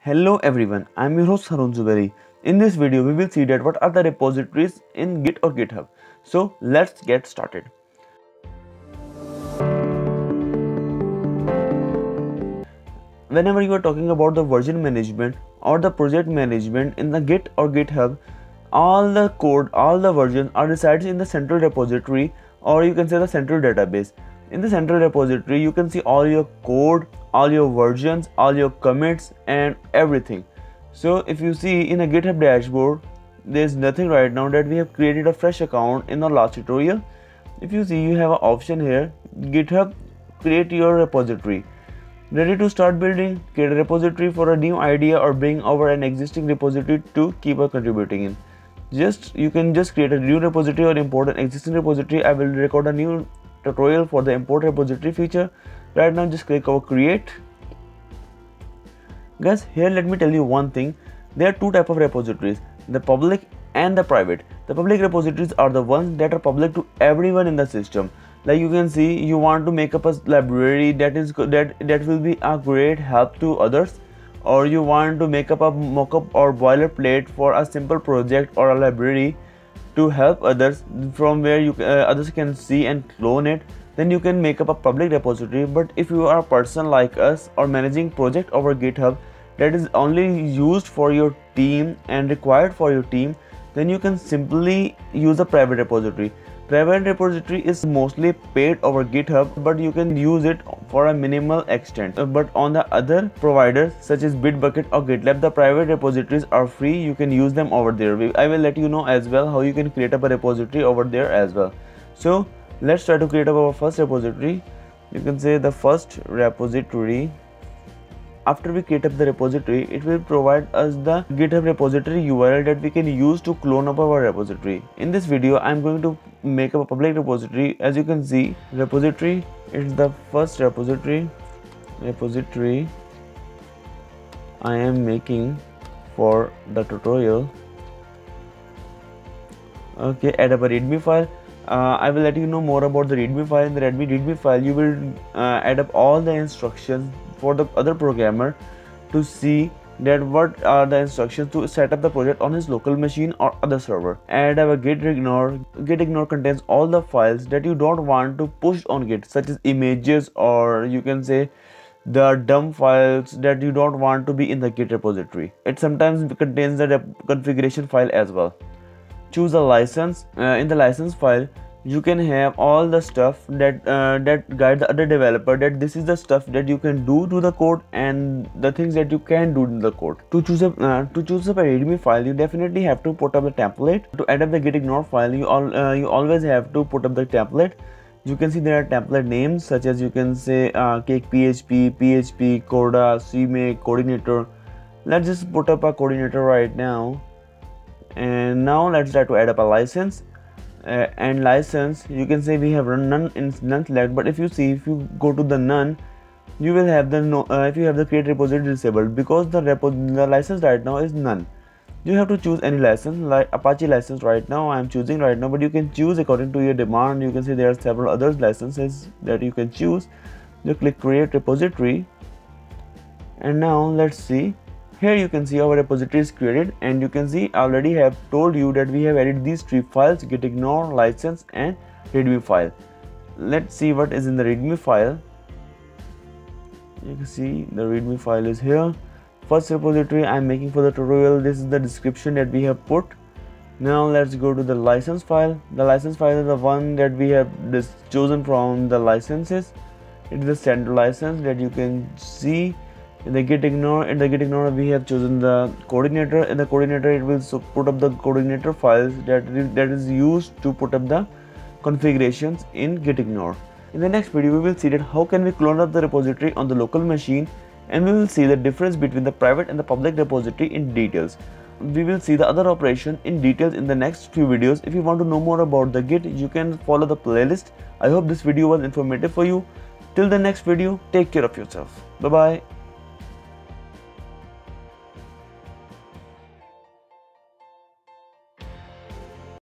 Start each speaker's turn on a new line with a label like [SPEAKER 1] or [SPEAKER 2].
[SPEAKER 1] Hello everyone, I'm your host Harun Zubairi. In this video, we will see that what are the repositories in Git or GitHub. So let's get started. Whenever you are talking about the version management or the project management in the Git or GitHub, all the code, all the versions are resides in the central repository, or you can say the central database. In the central repository, you can see all your code, all your versions, all your commits and everything. So if you see in a GitHub dashboard, there is nothing right now that we have created a fresh account in our last tutorial. If you see, you have an option here, GitHub create your repository. Ready to start building? Create a repository for a new idea or bring over an existing repository to keep on contributing in. You can just create a new repository or import an existing repository. I will record a new tutorial for the import repository feature. Right now just click over create. Guys, here let me tell you one thing. There are two types of repositories, the public and the private. The public repositories are the ones that are public to everyone in the system. Like you can see, you want to make up a library that will be a great help to others, or you want to make up a mockup or boilerplate for a simple project or a library to help others from where others can see and clone it, then you can make up a public repository. But if you are a person like us or managing project over GitHub that is only used for your team and required for your team, then you can simply use a private repository. Private repository is mostly paid over GitHub, but you can use it for a minimal extent. But on the other providers such as Bitbucket or GitLab, the private repositories are free. You can use them over there. I will let you know as well how you can create up a repository over there as well. So let's try to create up our first repository. You can say the first repository. After we create up the repository, it will provide us the GitHub repository URL that we can use to clone up our repository. In this video, I am going to make up a public repository. As you can see, repository is the first repository I am making for the tutorial. Okay, add up a readme file. I will let you know more about the readme file. In the readme file, you will add up all the instructions for the other programmer to see that what are the instructions to set up the project on his local machine or other server. Add a gitignore. Gitignore contains all the files that you don't want to push on Git, such as images, or you can say the dump files that you don't want to be in the Git repository. It sometimes contains the configuration file as well. Choose a license. In the license file, you can have all the stuff that guide the other developer that this is the stuff that you can do to the code and the things that you can do in the code. To choose up a readme file, you definitely have to put up the template. To add up the gitignore file, you always have to put up the template. You can see there are template names such as you can say cake PHP, PHP, Coda, CMake, coordinator. Let's just put up a coordinator right now. And now let's try to add up a license. And license, you can say we have run none in none select, but if you go to the none, you will have the if you have the create repository disabled, because the license right now is none. You have to choose any license, like Apache license right now I am choosing right now, but you can choose according to your demand. You can see there are several other licenses that you can choose. You click create repository, and now let's see. Here you can see our repository is created, and you can see I already have told you that we have added these three files: gitignore, license and readme file. Let's see what is in the readme file. You can see the readme file is here. First repository I am making for the tutorial. This is the description that we have put. Now let's go to the license file. The license file is the one that we have chosen from the licenses. It is the standard license that you can see. In the gitignore we have chosen the coordinator. In the coordinator, it will put up the coordinator files that is used to put up the configurations in gitignore. In the next video, we will see that how can we clone up the repository on the local machine, and we will see the difference between the private and the public repository in details. We will see the other operation in details in the next few videos. If you want to know more about the Git, you can follow the playlist. I hope this video was informative for you. Till the next video, take care of yourself. Bye bye.